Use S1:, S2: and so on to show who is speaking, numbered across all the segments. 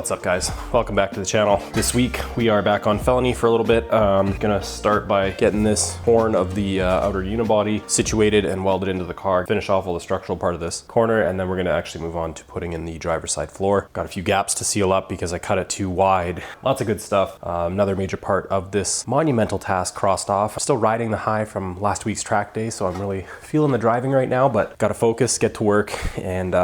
S1: What's up, guys? Welcome back to the channel. This week we are back on Felony for a little bit. Gonna start by getting this horn of the outer unibody situated and welded into the car, finish off all the structural part of this corner, and then we're gonna actually move on to putting in the driver's side floor. Got a few gaps to seal up because I cut it too wide. Lots of good stuff. Another major part of this monumental task crossed off. I'm still riding the high from last week's track day, so I'm really feeling the driving right now, but gotta focus, get to work, and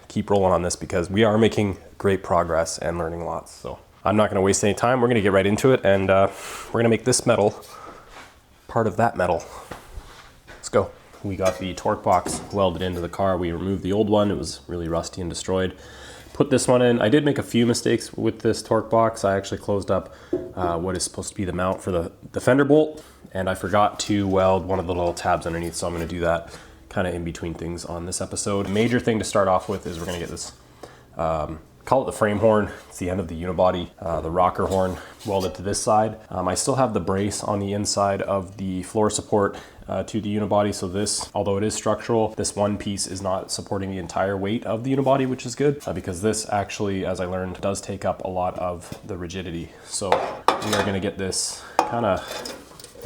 S1: keep rolling on this because we are making great progress and learning lots. So I'm not gonna waste any time. We're gonna get right into it, and we're gonna make this metal part of that metal. Let's go. We got the torque box welded into the car. We removed the old one. It was really rusty and destroyed. Put this one in. I did make a few mistakes with this torque box. I actually closed up what is supposed to be the mount for the fender bolt, and I forgot to weld one of the little tabs underneath, so I'm gonna do that kind of in between things on this episode. Major thing to start off with is we're gonna get this, call it the frame horn. It's the end of the unibody, the rocker horn welded to this side. I still have the brace on the inside of the floor support to the unibody. So this, although it is structural, this one piece is not supporting the entire weight of the unibody, which is good because this actually, as I learned, does take up a lot of the rigidity. So we are gonna get this kind of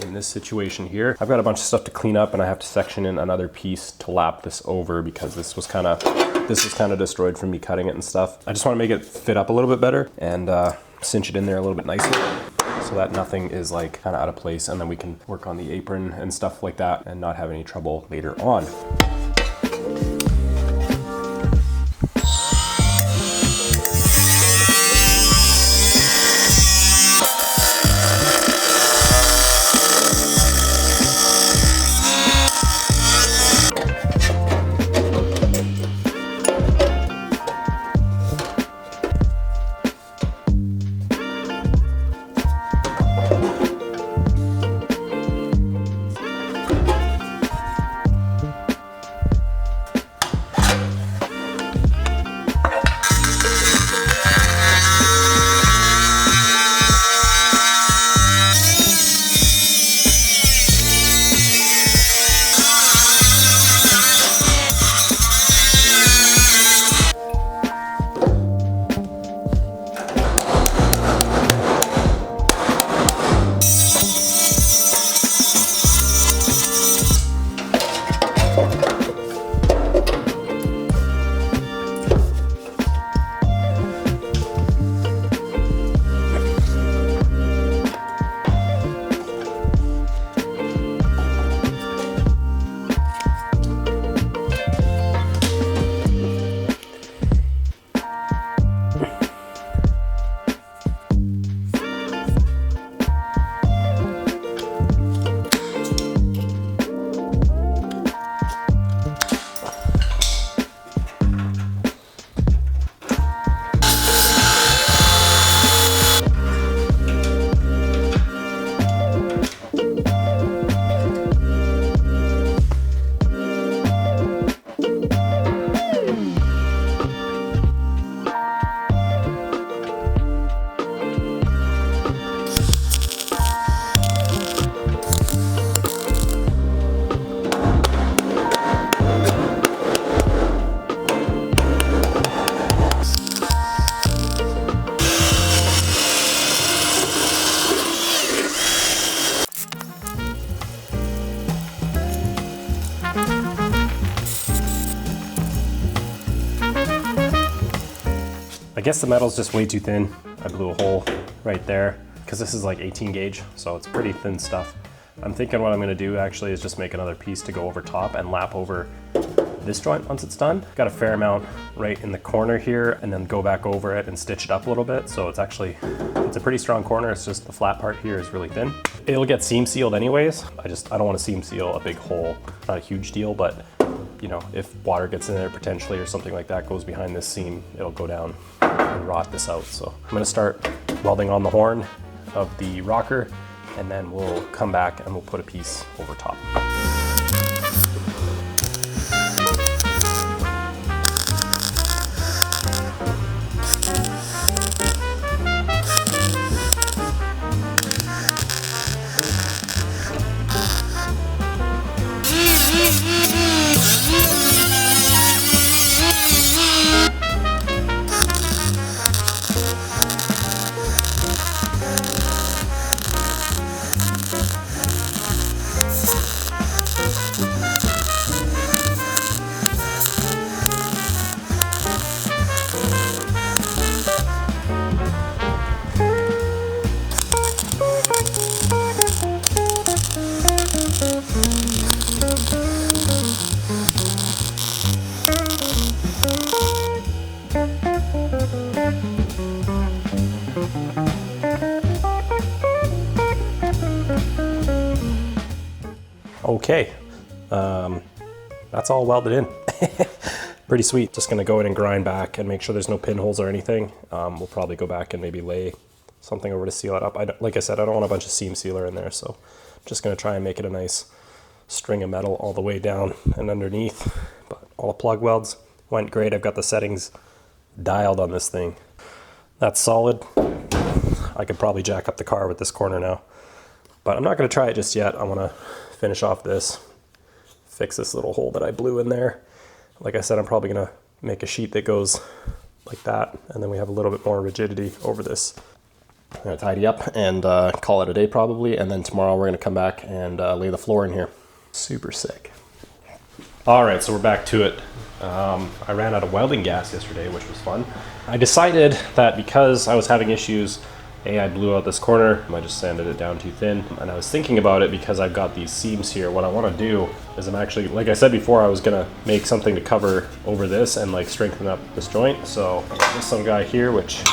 S1: in this situation here. I've got a bunch of stuff to clean up, and I have to section in another piece to lap this over because this was kind of destroyed from me cutting it and stuff. I just want to make it fit up a little bit better and cinch it in there a little bit nicer so that nothing is like kind of out of place, and then we can work on the apron and stuff like that and not have any trouble later on. I guess the metal's just way too thin. I blew a hole right there because this is like 18 gauge, so it's pretty thin stuff. I'm thinking what I'm gonna do actually is just make another piece to go over top and lap over this joint once it's done. Got a fair amount right in the corner here, and then go back over it and stitch it up a little bit. So it's a pretty strong corner. It's just the flat part here is really thin. It'll get seam sealed anyways. I don't want to seam seal a big hole. Not a huge deal, but you know, if water gets in there potentially or something like that goes behind this seam, it'll go down and rot this out. So I'm gonna start welding on the horn of the rocker, and then we'll come back and we'll put a piece over top. Okay, that's all welded in. Pretty sweet. Just gonna go in and grind back and make sure there's no pinholes or anything. We'll probably go back and maybe lay something over to seal it up. Like I said, I don't want a bunch of seam sealer in there, so I'm just gonna try and make it a nice string of metal all the way down and underneath. But all the plug welds went great. I've got the settings dialed on this thing. That's solid. I could probably jack up the car with this corner now, but I'm not gonna try it just yet. I wanna finish off this, fix this little hole that I blew in there. Like I said, I'm probably gonna make a sheet that goes like that, and then we have a little bit more rigidity over this. I'm gonna tidy up and call it a day probably, and then tomorrow we're gonna come back and lay the floor in here. Super sick. All right, so we're back to it. I ran out of welding gas yesterday, which was fun. I decided that because I was having issues, I blew out this corner, I just sanded it down too thin, and I was thinking about it because I've got these seams here. What I want to do is I'm actually, like I said before, I was gonna make something to cover over this and like strengthen up this joint. So I got this some guy here, which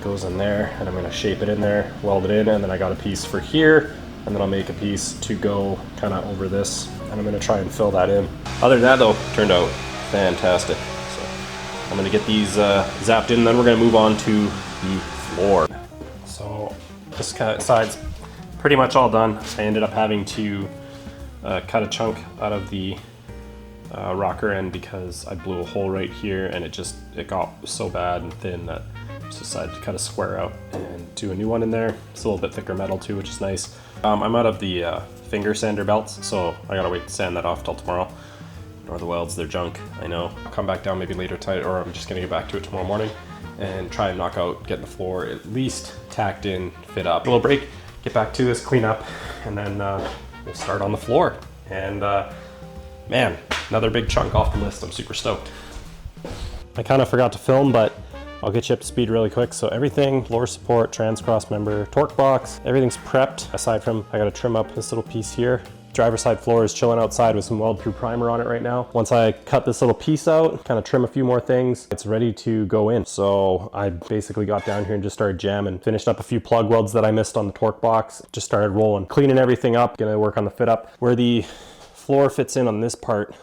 S1: goes in there, and I'm gonna shape it in there, weld it in, and then I got a piece for here, and then I'll make a piece to go kind of over this, and I'm gonna try and fill that in. Other than that though, turned out fantastic. So I'm gonna get these zapped in, and then we're gonna move on to the floor. So this side's pretty much all done. I ended up having to cut a chunk out of the rocker end because I blew a hole right here, and it got so bad and thin that I just decided to cut a square out and do a new one in there. It's a little bit thicker metal too, which is nice. I'm out of the finger sander belts, so I gotta wait to sand that off till tomorrow. Or the welds, they're junk, I know. I'll come back down maybe later tonight, or I'm just gonna get back to it tomorrow morning and try and knock out getting the floor at least tacked in, fit up. A little break, get back to this, clean up, and then we'll start on the floor. And man, another big chunk off the list. I'm super stoked. I kind of forgot to film, but I'll get you up to speed really quick. So everything, floor support, trans cross member, torque box, everything's prepped. Aside from, I gotta trim up this little piece here. Driver's side floor is chilling outside with some weld through primer on it right now. Once I cut this little piece out, kind of trim a few more things, it's ready to go in. So I basically got down here and just started jamming. Finished up a few plug welds that I missed on the torque box. Just started rolling, cleaning everything up, gonna work on the fit up. Where the floor fits in on this part,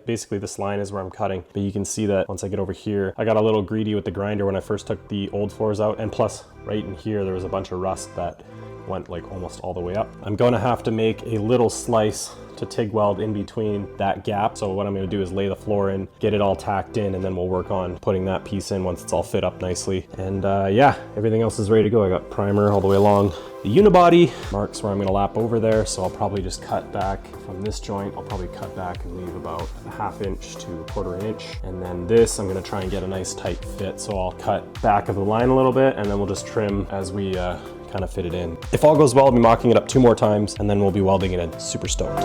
S1: basically this line is where I'm cutting, but you can see that once I get over here, I got a little greedy with the grinder when I first took the old floors out, and plus right in here there was a bunch of rust that went like almost all the way up. I'm going to have to make a little slice to TIG weld in between that gap. So what I'm going to do is lay the floor in, get it all tacked in, and then we'll work on putting that piece in once it's all fit up nicely. And yeah, everything else is ready to go. I got primer all the way along the unibody, marks where I'm going to lap over there. So I'll probably just cut back from this joint. I'll probably cut back and leave about a 1/2 inch to 1/4 inch. And then this, I'm going to try and get a nice tight fit. So I'll cut back of the line a little bit, and then we'll just trim as we kind of fit it in. If all goes well, I'll be mocking it up 2 more times, and then we'll be welding it in. Super stoked.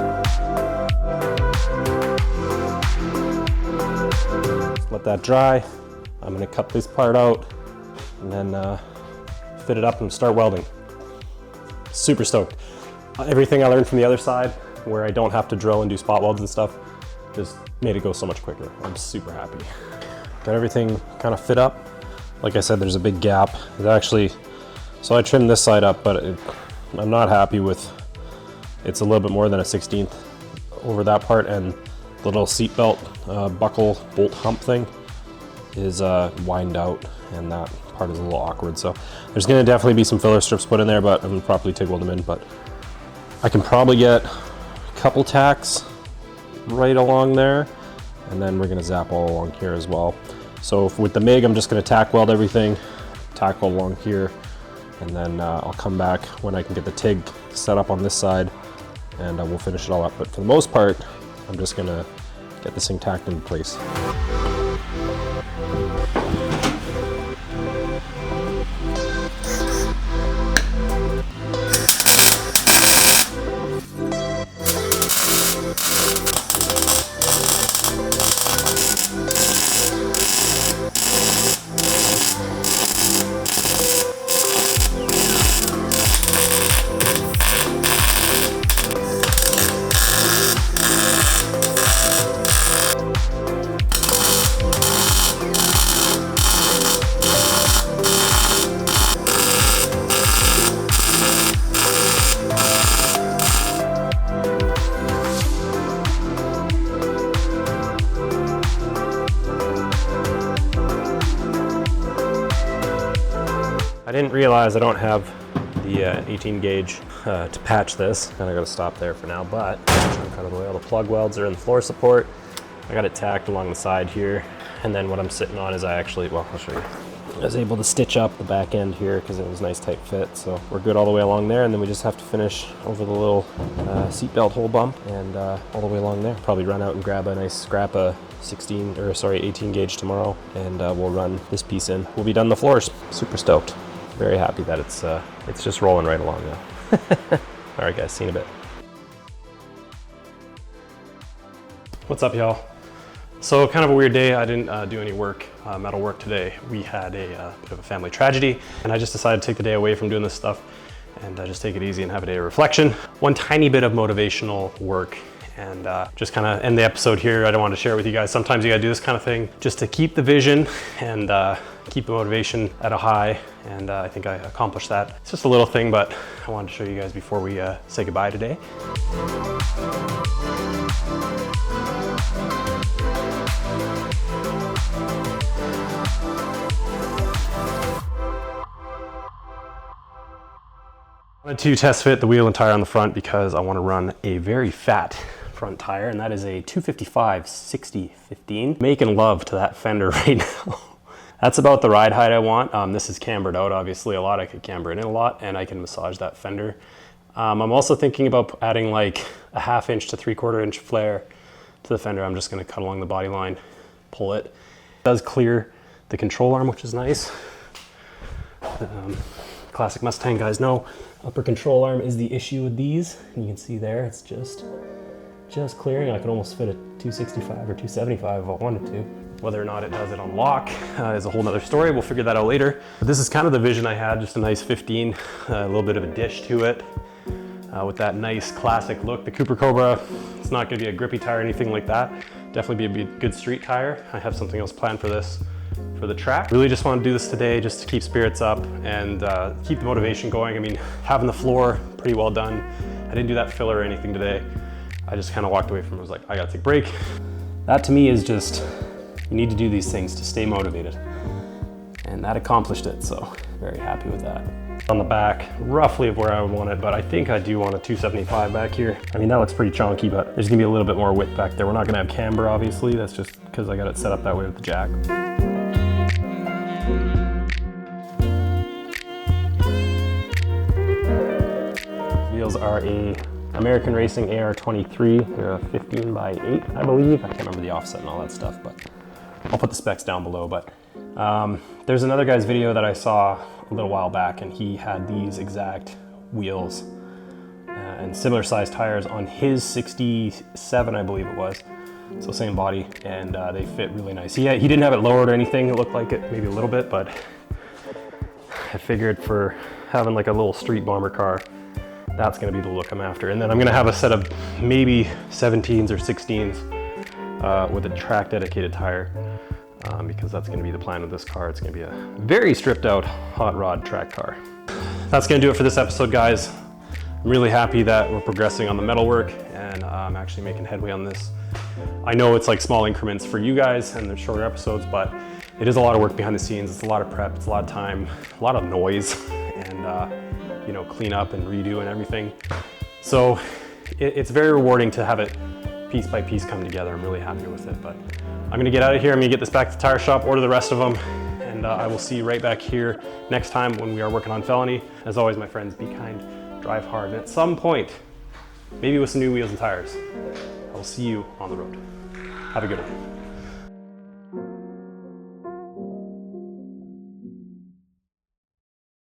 S1: Let that dry. I'm gonna cut this part out and then fit it up and start welding. Super stoked. Everything I learned from the other side, where I don't have to drill and do spot welds and stuff, just made it go so much quicker. I'm super happy. Got everything kind of fit up. Like I said, there's a big gap. It actually, so I trimmed this side up, but I'm not happy with, it's a little bit more than a 1/16 over that part, and the little seat belt buckle bolt hump thing is wined out, and that part is a little awkward. So there's gonna definitely be some filler strips put in there, but I'm gonna properly TIG weld them in. But I can probably get a couple tacks right along there, and then we're gonna zap all along here as well. So with the MIG, I'm just gonna tack weld everything, tack all along here, and then I'll come back when I can get the TIG set up on this side, and we'll finish it all up. But for the most part, I'm just gonna get this thing tacked into place. realize I don't have the 18 gauge to patch this, and I gotta stop there for now, but I'm kind of the way all the plug welds are in the floor support. I got it tacked along the side here, and then what I'm sitting on is I'll show you. I was able to stitch up the back end here because it was a nice tight fit, so we're good all the way along there, and then we just have to finish over the little seatbelt hole bump and all the way along there. Probably run out and grab a nice scrap of 18 gauge tomorrow, and we'll run this piece in. We'll be done the floors. Super stoked. Very happy that it's just rolling right along now. All right guys, see you in a bit. What's up y'all? So kind of a weird day. I didn't do any work, metal work today. We had a bit of a family tragedy, and I just decided to take the day away from doing this stuff and just take it easy and have a day of reflection. One tiny bit of motivational work, and just kind of end the episode here. I don't want to share it with you guys. Sometimes you gotta do this kind of thing just to keep the vision and keep the motivation at a high, and I think I accomplished that. It's just a little thing, but I wanted to show you guys before we say goodbye today. I wanted to test fit the wheel and tire on the front because I want to run a very fat front tire, and that is a 255/60/15. Making love to that fender right now. That's about the ride height I want. This is cambered out, obviously a lot. I could camber it in a lot, and I can massage that fender. I'm also thinking about adding like a 1/2 inch to 3/4 inch flare to the fender. I'm just going to cut along the body line, pull it. It does clear the control arm, which is nice. Classic Mustang guys know upper control arm is the issue with these, and you can see there it's just clearing. I could almost fit a 265 or 275 if I wanted to. Whether or not it does it on lock is a whole nother story. We'll figure that out later. But this is kind of the vision I had, just a nice 15, a little bit of a dish to it with that nice classic look. The Cooper Cobra, it's not gonna be a grippy tire or anything like that. Definitely be a good street tire. I have something else planned for this, for the track. Really just want to do this today just to keep spirits up and keep the motivation going. I mean, having the floor pretty well done. I didn't do that filler or anything today. I just kind of walked away from it. I was like, I gotta take a break. That to me is just, you need to do these things to stay motivated. And that accomplished it, so very happy with that. On the back, roughly of where I would want it, but I think I do want a 275 back here. I mean, that looks pretty chunky, but there's gonna be a little bit more width back there. We're not gonna have camber, obviously. That's just because I got it set up that way with the jack. Wheels are a American Racing AR23. They're a 15/8, I believe. I can't remember the offset and all that stuff, but I'll put the specs down below. But there's another guy's video that I saw a little while back, and he had these exact wheels and similar sized tires on his 67, I believe it was. So same body, and they fit really nice. He didn't have it lowered or anything. It looked like it maybe a little bit, but I figured for having like a little street bomber car, that's gonna be the look I'm after. And then I'm gonna have a set of maybe 17s or 16s with a track dedicated tire because that's gonna be the plan with this car. It's gonna be a very stripped out hot rod track car. That's gonna do it for this episode, guys. I'm really happy that we're progressing on the metal work, and I'm actually making headway on this. I know it's like small increments for you guys and they're shorter episodes, but it is a lot of work behind the scenes. It's a lot of prep, it's a lot of time, a lot of noise, and you know, clean up and redo and everything. So it's very rewarding to have it piece by piece come together. I'm really happy with it, but I'm gonna get out of here. I'm gonna get this back to the tire shop, order the rest of them, and I will see you right back here next time when we are working on Felony. As always, my friends, be kind, drive hard, and at some point, maybe with some new wheels and tires, I will see you on the road. Have a good one.